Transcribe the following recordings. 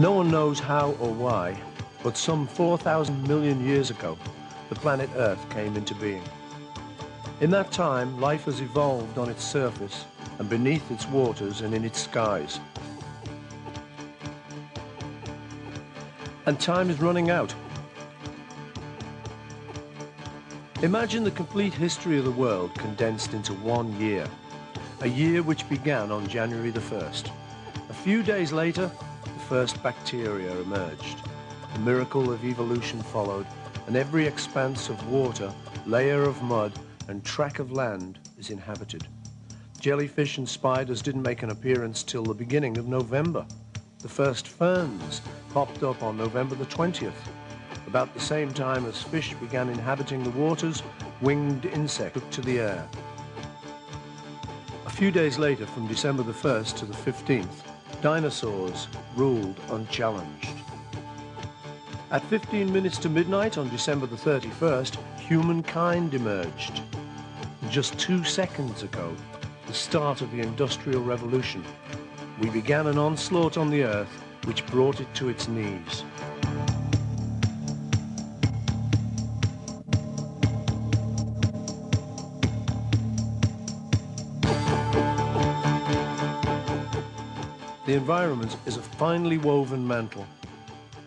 No one knows how or why, but some 4,000 million years ago, the planet Earth came into being. In that time, life has evolved on its surface and beneath its waters and in its skies. And time is running out. Imagine the complete history of the world condensed into 1 year, a year which began on January the 1st. A few days later, the first bacteria emerged. A miracle of evolution followed, and every expanse of water, layer of mud, and tract of land is inhabited. Jellyfish and spiders didn't make an appearance till the beginning of November. The first ferns popped up on November the 20th. About the same time as fish began inhabiting the waters, winged insects took to the air. A few days later, from December the 1st to the 15th, dinosaurs ruled unchallenged. At 15 minutes to midnight on December the 31st, humankind emerged. Just 2 seconds ago, the start of the Industrial Revolution, we began an onslaught on the Earth which brought it to its knees. The environment is a finely woven mantle,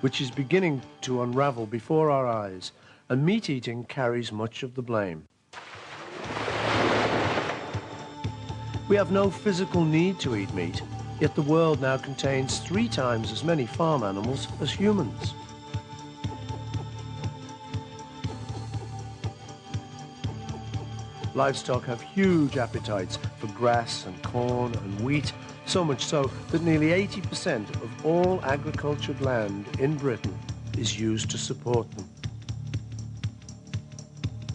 which is beginning to unravel before our eyes, and meat eating carries much of the blame. We have no physical need to eat meat, yet the world now contains 3 times as many farm animals as humans. Livestock have huge appetites for grass and corn and wheat, so much so that nearly 80% of all agricultured land in Britain is used to support them.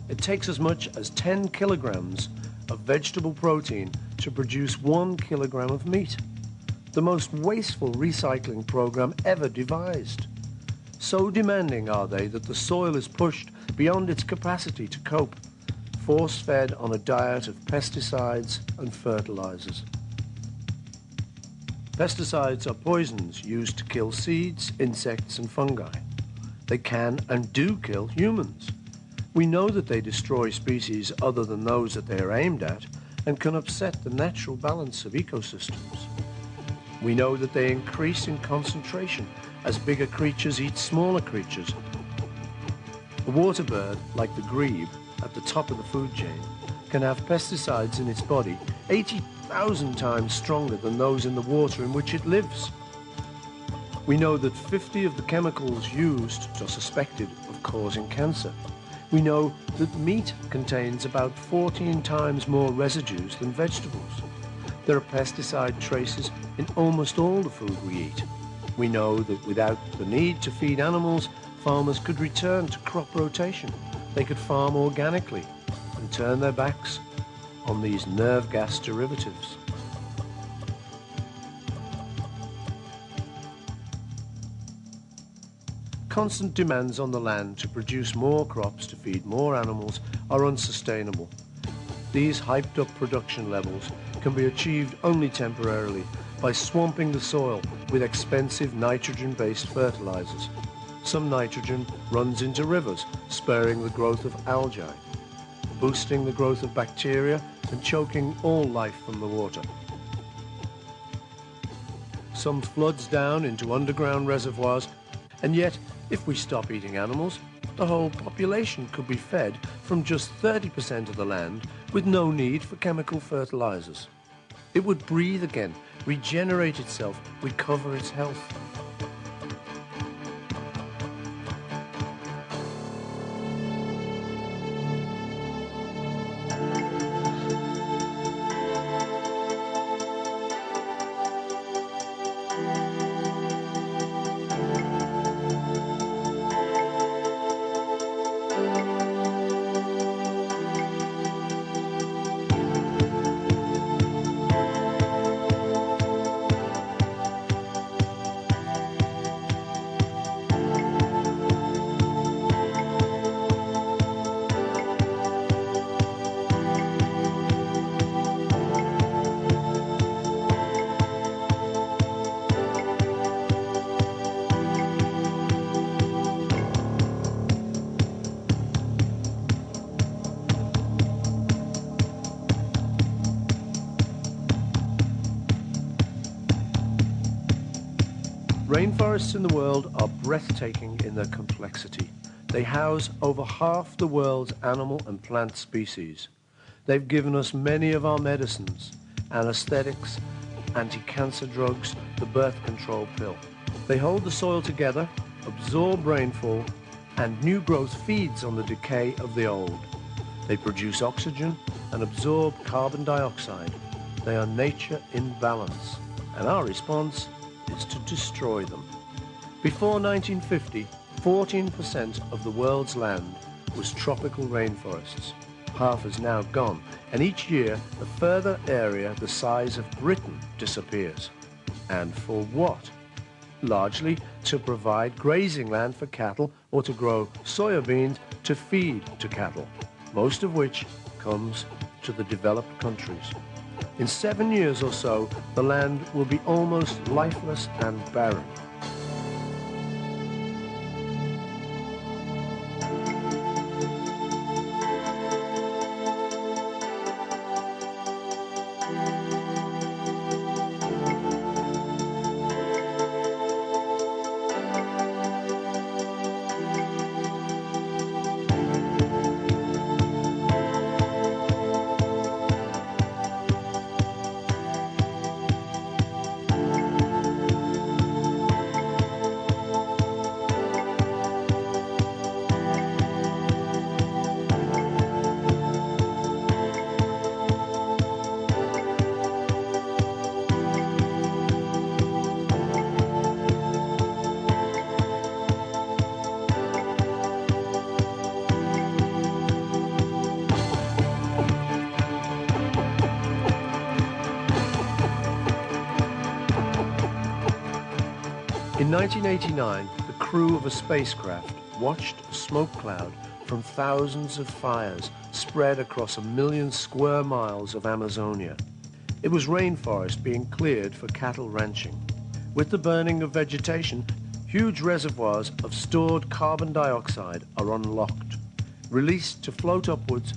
It takes as much as 10 kilograms of vegetable protein to produce 1 kilogram of meat, the most wasteful recycling program ever devised. So demanding are they that the soil is pushed beyond its capacity to cope, force-fed on a diet of pesticides and fertilizers. Pesticides are poisons used to kill seeds, insects, and fungi. They can and do kill humans. We know that they destroy species other than those that they are aimed at and can upset the natural balance of ecosystems. We know that they increase in concentration as bigger creatures eat smaller creatures. A water bird, like the grebe, at the top of the food chain, can have pesticides in its body 80,000 times stronger than those in the water in which it lives. We know that 50 of the chemicals used are suspected of causing cancer. We know that meat contains about 14 times more residues than vegetables. There are pesticide traces in almost all the food we eat. We know that without the need to feed animals, farmers could return to crop rotation. They could farm organically and turn their backs on these nerve gas derivatives. Constant demands on the land to produce more crops to feed more animals are unsustainable. These hyped-up production levels can be achieved only temporarily by swamping the soil with expensive nitrogen-based fertilizers. Some nitrogen runs into rivers, spurring the growth of algae, boosting the growth of bacteria and choking all life from the water. Some floods down into underground reservoirs, and yet, if we stop eating animals, the whole population could be fed from just 30% of the land with no need for chemical fertilizers. It would breathe again, regenerate itself, recover its health. Rainforests in the world are breathtaking in their complexity. They house over half the world's animal and plant species. They've given us many of our medicines, anesthetics, anti-cancer drugs, the birth control pill. They hold the soil together, absorb rainfall, and new growth feeds on the decay of the old. They produce oxygen and absorb carbon dioxide. They are nature in balance, and our response is to destroy them. Before 1950, 14% of the world's land was tropical rainforests. Half is now gone, and each year a further area the size of Britain disappears. And for what? Largely to provide grazing land for cattle or to grow soybeans to feed to cattle, most of which comes to the developed countries. In 7 years or so, the land will be almost lifeless and barren. In 1989, the crew of a spacecraft watched a smoke cloud from thousands of fires spread across 1 million square miles of Amazonia. It was rainforest being cleared for cattle ranching. With the burning of vegetation, huge reservoirs of stored carbon dioxide are unlocked, released to float upwards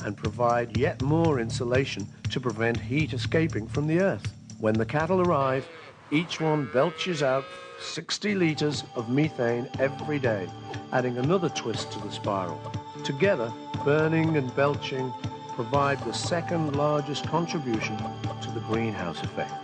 and provide yet more insulation to prevent heat escaping from the earth. When the cattle arrive, each one belches out 60 litres of methane every day, adding another twist to the spiral. Together, burning and belching provide the second largest contribution to the greenhouse effect.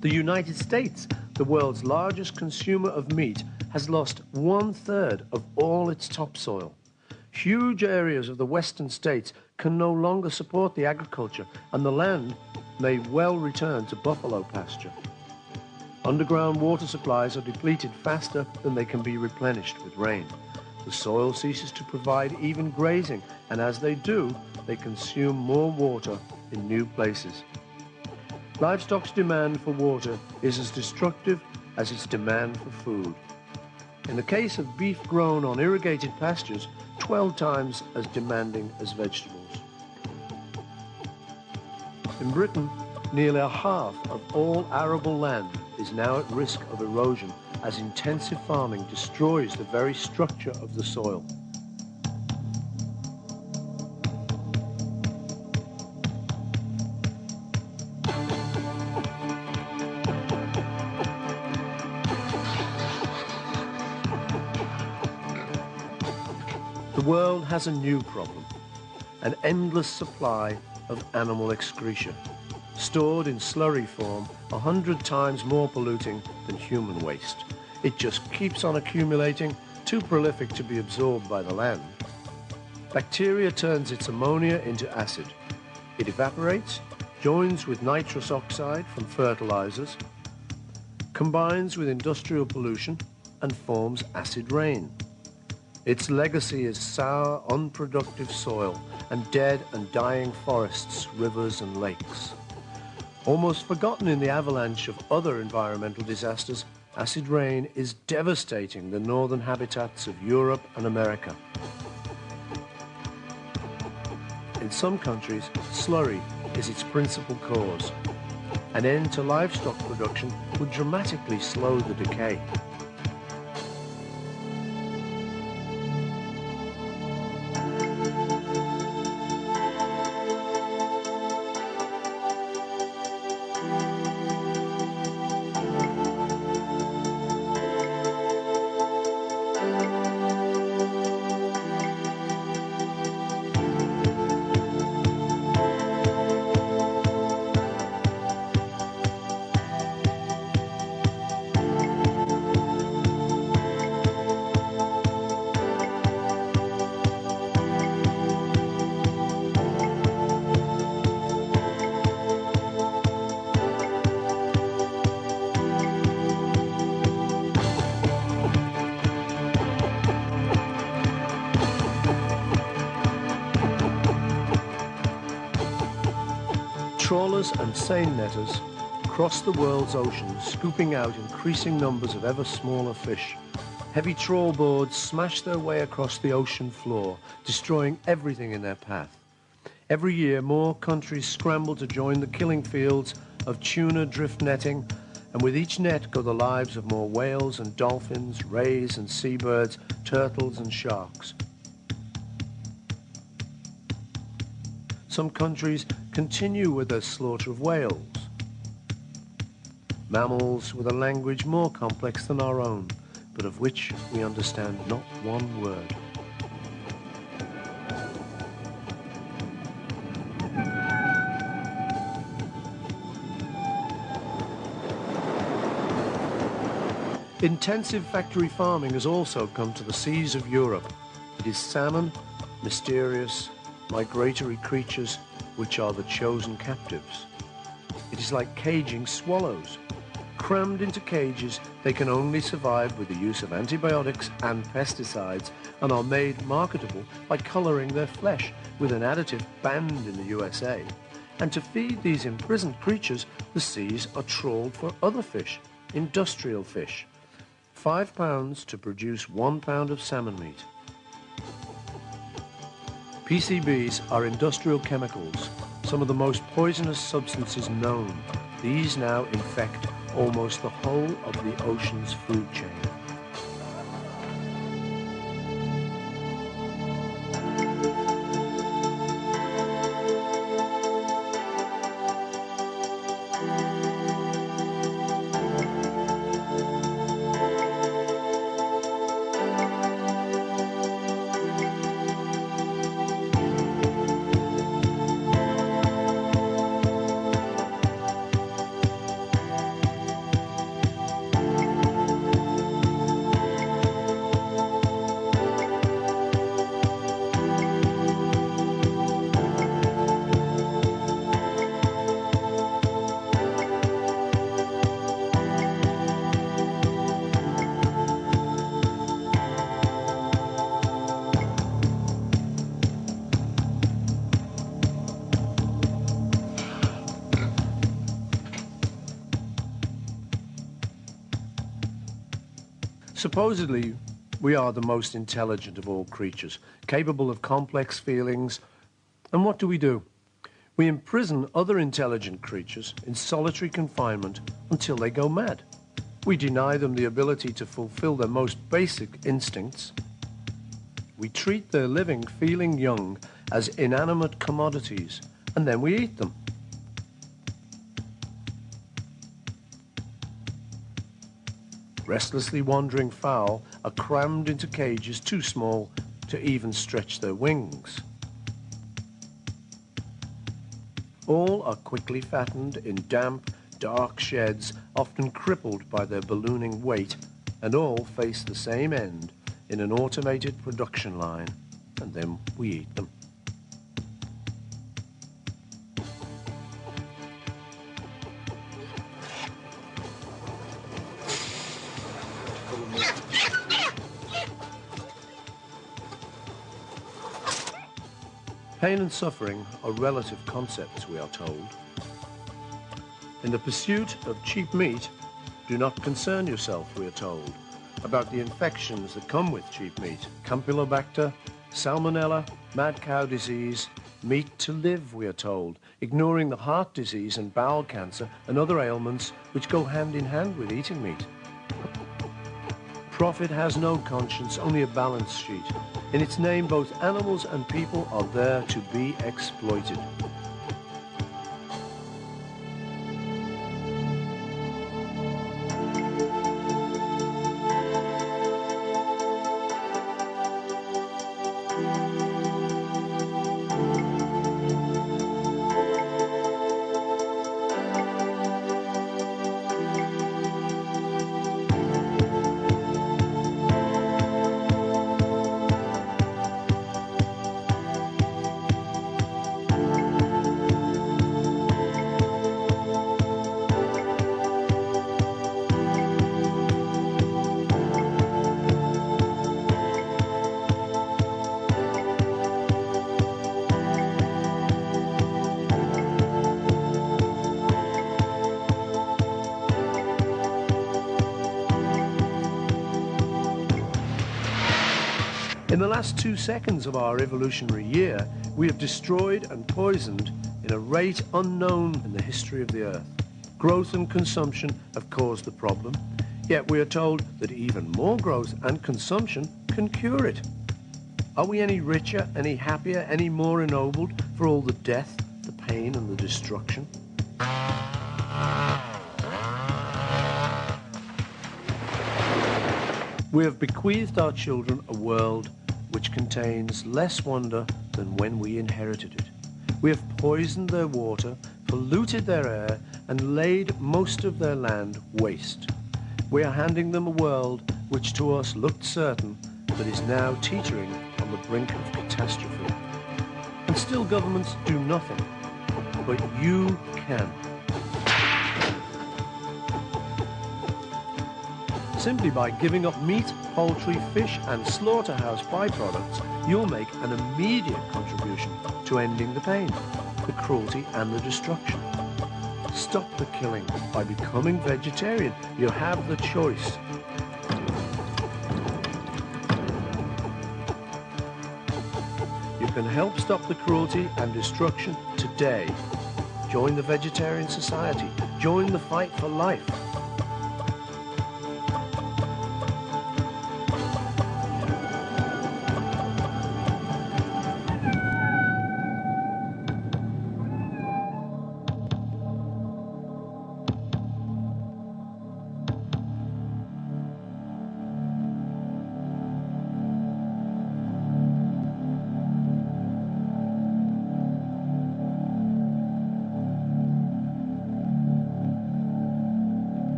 The United States, the world's largest consumer of meat, has lost 1/3 of all its topsoil. Huge areas of the western states can no longer support the agriculture, and the land may well return to buffalo pasture. Underground water supplies are depleted faster than they can be replenished with rain. The soil ceases to provide even grazing, and as they do, they consume more water in new places. Livestock's demand for water is as destructive as its demand for food. In the case of beef grown on irrigated pastures, 12 times as demanding as vegetables. In Britain, nearly a half of all arable land is now at risk of erosion as intensive farming destroys the very structure of the soil. The world has a new problem, an endless supply of animal excreta. stored in slurry form, 100 times more polluting than human waste. It just keeps on accumulating, too prolific to be absorbed by the land. Bacteria turns its ammonia into acid. It evaporates, joins with nitrous oxide from fertilizers, combines with industrial pollution, and forms acid rain. Its legacy is sour, unproductive soil and dead and dying forests, rivers and lakes. Almost forgotten in the avalanche of other environmental disasters, acid rain is devastating the northern habitats of Europe and America. In some countries, slurry is its principal cause. An end to livestock production would dramatically slow the decay. Trawlers and seine netters cross the world's oceans, scooping out increasing numbers of ever smaller fish. Heavy trawl boards smash their way across the ocean floor, destroying everything in their path. Every year, more countries scramble to join the killing fields of tuna drift netting, and with each net go the lives of more whales and dolphins, rays and seabirds, turtles and sharks. Some countries continue with their slaughter of whales, mammals with a language more complex than our own, but of which we understand not one word. Intensive factory farming has also come to the seas of Europe. It is salmon, mysterious, migratory creatures which are the chosen captives. It is like caging swallows. Crammed into cages, they can only survive with the use of antibiotics and pesticides and are made marketable by coloring their flesh with an additive banned in the USA. And to feed these imprisoned creatures, the seas are trawled for other fish, industrial fish. £5 to produce 1 pound of salmon meat. PCBs are industrial chemicals, some of the most poisonous substances known. These now infect almost the whole of the ocean's food chain. Supposedly, we are the most intelligent of all creatures, capable of complex feelings. And what do? We imprison other intelligent creatures in solitary confinement until they go mad. We deny them the ability to fulfill their most basic instincts. We treat their living, feeling young as inanimate commodities, and then we eat them. Restlessly wandering fowl are crammed into cages too small to even stretch their wings. All are quickly fattened in damp, dark sheds, often crippled by their ballooning weight, and all face the same end in an automated production line, and then we eat them. Pain and suffering are relative concepts, we are told. In the pursuit of cheap meat, do not concern yourself, we are told, about the infections that come with cheap meat. Campylobacter, salmonella, mad cow disease, meat to live, we are told, ignoring the heart disease and bowel cancer and other ailments which go hand in hand with eating meat. Profit has no conscience, only a balance sheet. In its name, both animals and people are there to be exploited. In the last 2 seconds of our evolutionary year, we have destroyed and poisoned in a rate unknown in the history of the Earth. Growth and consumption have caused the problem, yet we are told that even more growth and consumption can cure it. Are we any richer, any happier, any more ennobled for all the death, the pain and the destruction? We have bequeathed our children a world which contains less wonder than when we inherited it. We have poisoned their water, polluted their air, and laid most of their land waste. We are handing them a world which to us looked certain, but is now teetering on the brink of catastrophe. And still governments do nothing, but you can. Simply by giving up meat, poultry, fish and slaughterhouse byproducts, you'll make an immediate contribution to ending the pain, the cruelty and the destruction. Stop the killing by becoming vegetarian. You have the choice. You can help stop the cruelty and destruction today. Join the Vegetarian Society. Join the fight for life.